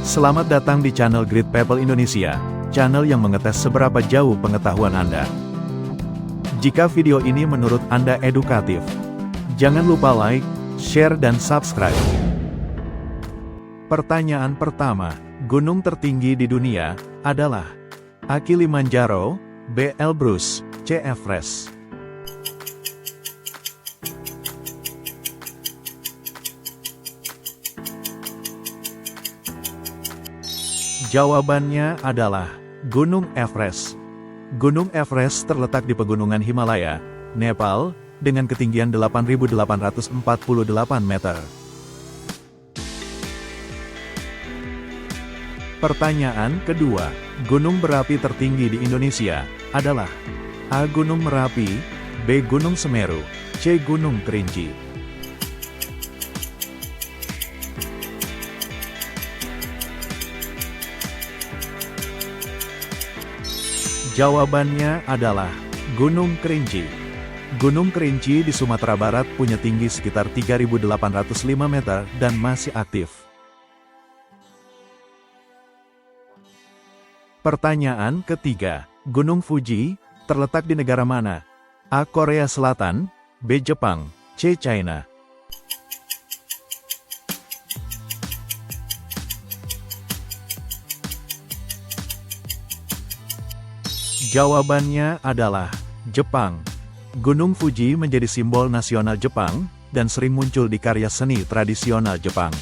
Selamat datang di channel Great People Indonesia, channel yang mengetes seberapa jauh pengetahuan Anda. Jika video ini menurut Anda edukatif, jangan lupa like, share dan subscribe. Pertanyaan pertama, gunung tertinggi di dunia adalah A. Kilimanjaro, B. Elbrus, C. Everest. Jawabannya adalah Gunung Everest. Gunung Everest terletak di pegunungan Himalaya, Nepal, dengan ketinggian 8.848 meter. Pertanyaan kedua, gunung berapi tertinggi di Indonesia adalah A. Gunung Merapi, B. Gunung Semeru, C. Gunung Kerinci. Jawabannya adalah Gunung Kerinci. Gunung Kerinci di Sumatera Barat punya tinggi sekitar 3.805 meter dan masih aktif. Pertanyaan ketiga, Gunung Fuji terletak di negara mana? A. Korea Selatan, B. Jepang, C. China. Jawabannya adalah Jepang. Gunung Fuji menjadi simbol nasional Jepang, dan sering muncul di karya seni tradisional Jepang.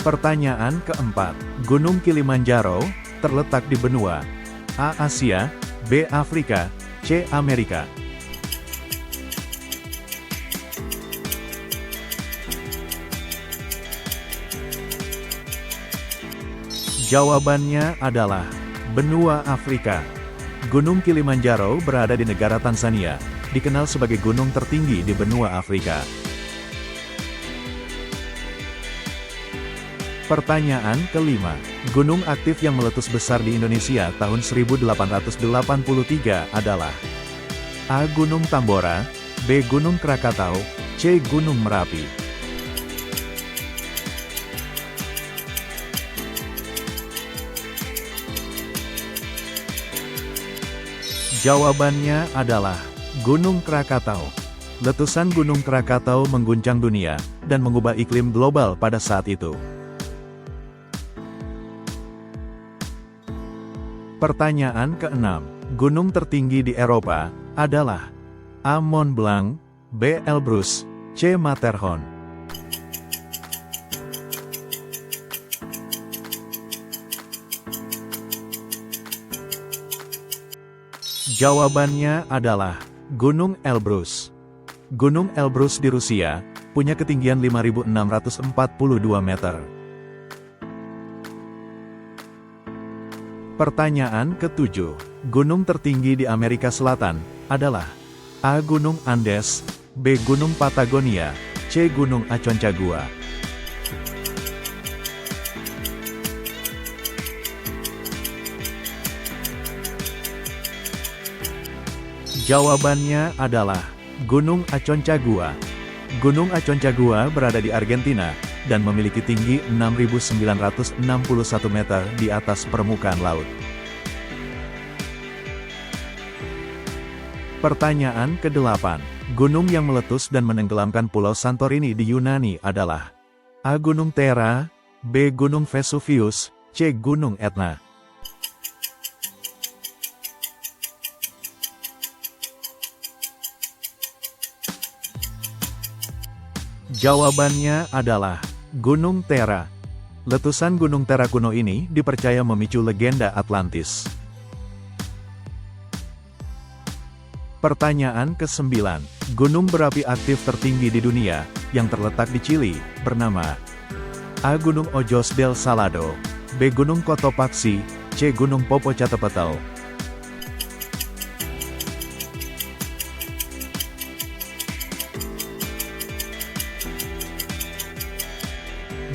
Pertanyaan keempat, Gunung Kilimanjaro terletak di benua A. Asia, B. Afrika, C. Amerika. Jawabannya adalah benua Afrika. Gunung Kilimanjaro berada di negara Tanzania, dikenal sebagai gunung tertinggi di benua Afrika. Pertanyaan kelima, gunung aktif yang meletus besar di Indonesia tahun 1883 adalah A. Gunung Tambora, B. Gunung Krakatau, C. Gunung Merapi. Jawabannya adalah Gunung Krakatau. Letusan Gunung Krakatau mengguncang dunia, dan mengubah iklim global pada saat itu. Pertanyaan keenam, gunung tertinggi di Eropa adalah A. Mont Blanc, B. Elbrus, C. Matterhorn. Jawabannya adalah Gunung Elbrus. Gunung Elbrus di Rusia punya ketinggian 5.642 meter. Pertanyaan ketujuh, gunung tertinggi di Amerika Selatan adalah A. Gunung Andes, B. Gunung Patagonia, C. Gunung Aconcagua. Jawabannya adalah Gunung Aconcagua. Gunung Aconcagua berada di Argentina, dan memiliki tinggi 6.961 meter di atas permukaan laut. Pertanyaan ke-8, gunung yang meletus dan menenggelamkan Pulau Santorini di Yunani adalah A. Gunung Thera, B. Gunung Vesuvius, C. Gunung Etna. Jawabannya adalah Gunung Thera. Letusan Gunung Thera kuno ini dipercaya memicu legenda Atlantis. Pertanyaan ke-9, gunung berapi aktif tertinggi di dunia, yang terletak di Chili, bernama A. Gunung Ojos del Salado, B. Gunung Cotopaxi, C. Gunung Popocatépetl.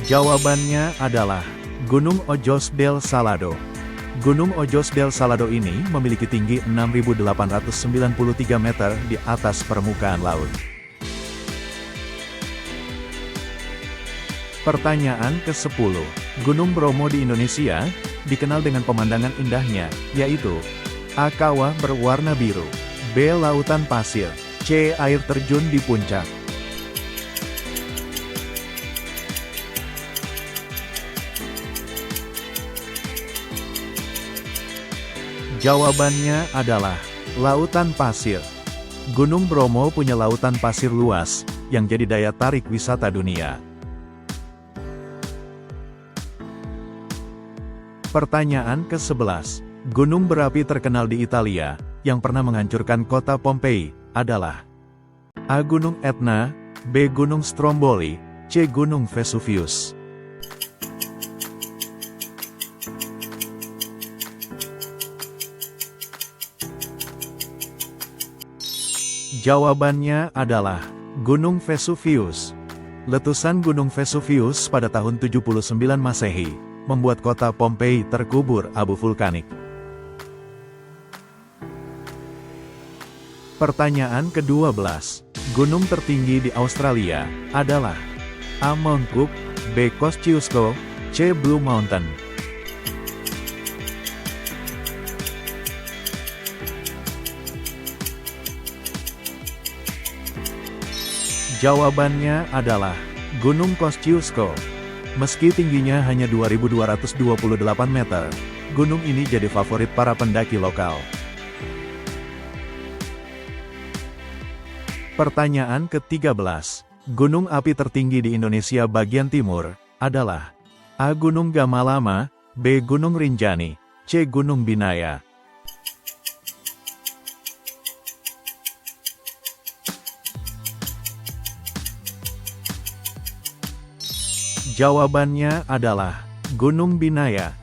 Jawabannya adalah Gunung Ojos del Salado. Gunung Ojos del Salado ini memiliki tinggi 6.893 meter di atas permukaan laut. Pertanyaan ke-10. Gunung Bromo di Indonesia, dikenal dengan pemandangan indahnya, yaitu A. Kawah berwarna biru, B. Lautan pasir, C. Air terjun di puncak. Jawabannya adalah lautan pasir. Gunung Bromo punya lautan pasir luas, yang jadi daya tarik wisata dunia. Pertanyaan ke-11. Gunung berapi terkenal di Italia, yang pernah menghancurkan kota Pompei, adalah A. Gunung Etna, B. Gunung Stromboli, C. Gunung Vesuvius. Jawabannya adalah Gunung Vesuvius. Letusan Gunung Vesuvius pada tahun 79 Masehi membuat kota Pompei terkubur abu vulkanik. Pertanyaan ke-12. Gunung tertinggi di Australia adalah A. Mount Cook, B. Kosciuszko, C. Blue Mountain. Jawabannya adalah Gunung Kosciuszko. Meski tingginya hanya 2.228 meter, gunung ini jadi favorit para pendaki lokal. Pertanyaan ke-13. Gunung api tertinggi di Indonesia bagian timur adalah A. Gunung Gamalama, B. Gunung Rinjani, C. Gunung Binaya. Jawabannya adalah Gunung Binaya.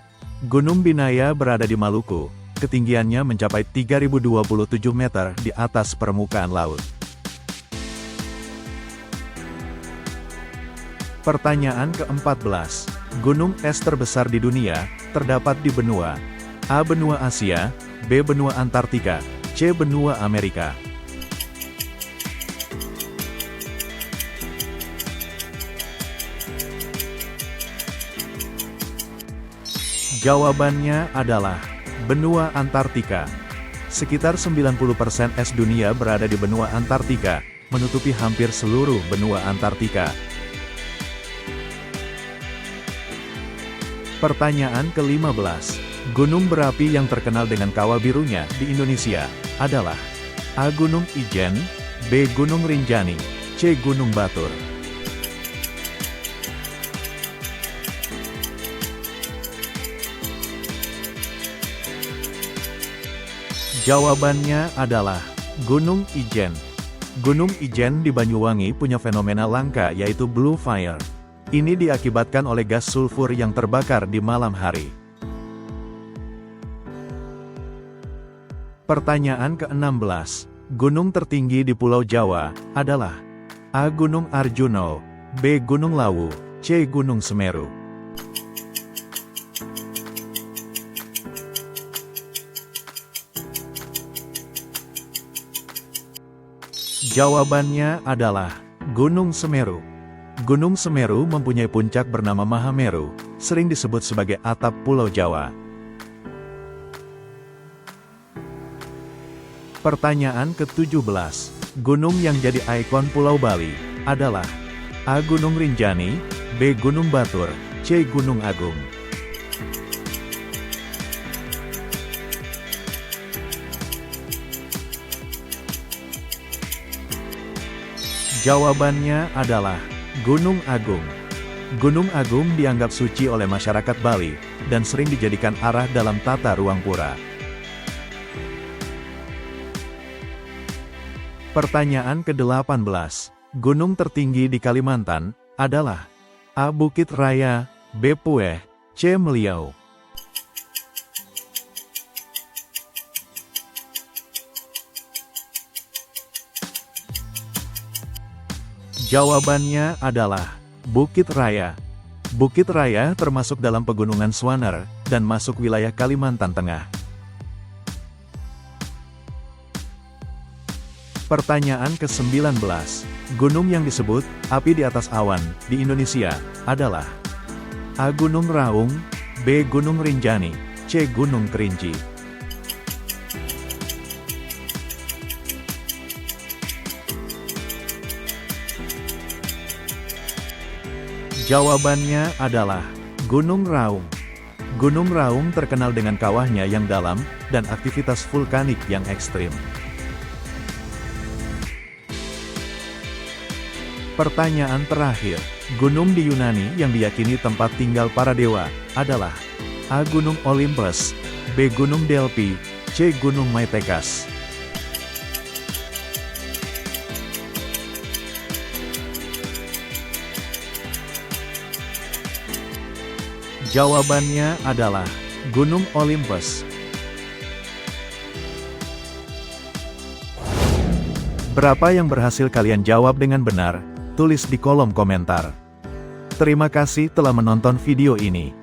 Gunung Binaya berada di Maluku, ketinggiannya mencapai 3.027 meter di atas permukaan laut. Pertanyaan ke-14. Gunung es terbesar di dunia, terdapat di benua A. Benua Asia, B. Benua Antartika, C. Benua Amerika. Jawabannya adalah benua Antartika. Sekitar 90% es dunia berada di benua Antartika, menutupi hampir seluruh benua Antartika. Pertanyaan ke-15. Gunung berapi yang terkenal dengan kawah birunya di Indonesia adalah A. Gunung Ijen, B. Gunung Rinjani, C. Gunung Batur. Jawabannya adalah Gunung Ijen. Gunung Ijen di Banyuwangi punya fenomena langka yaitu blue fire. Ini diakibatkan oleh gas sulfur yang terbakar di malam hari. Pertanyaan ke-16. Gunung tertinggi di Pulau Jawa adalah A. Gunung Arjuno, B. Gunung Lawu, C. Gunung Semeru. Jawabannya adalah Gunung Semeru. Gunung Semeru mempunyai puncak bernama Mahameru, sering disebut sebagai atap Pulau Jawa. Pertanyaan ke-17. Gunung yang jadi ikon Pulau Bali adalah A. Gunung Rinjani, B. Gunung Batur, C. Gunung Agung. Jawabannya adalah Gunung Agung. Gunung Agung dianggap suci oleh masyarakat Bali, dan sering dijadikan arah dalam tata ruang pura. Pertanyaan ke-18. Gunung tertinggi di Kalimantan adalah A. Bukit Raya, B. Pueh, C. Meliau. Jawabannya adalah Bukit Raya. Bukit Raya termasuk dalam pegunungan Swaner, dan masuk wilayah Kalimantan Tengah. Pertanyaan ke-19. Gunung yang disebut api di atas awan di Indonesia adalah A. Gunung Raung, B. Gunung Rinjani, C. Gunung Kerinci. Jawabannya adalah Gunung Raung. Gunung Raung terkenal dengan kawahnya yang dalam dan aktivitas vulkanik yang ekstrim. Pertanyaan terakhir, gunung di Yunani yang diyakini tempat tinggal para dewa adalah A. Gunung Olympus, B. Gunung Delphi, C. Gunung Maetakas. Jawabannya adalah Gunung Olympus. Berapa yang berhasil kalian jawab dengan benar? Tulis di kolom komentar. Terima kasih telah menonton video ini.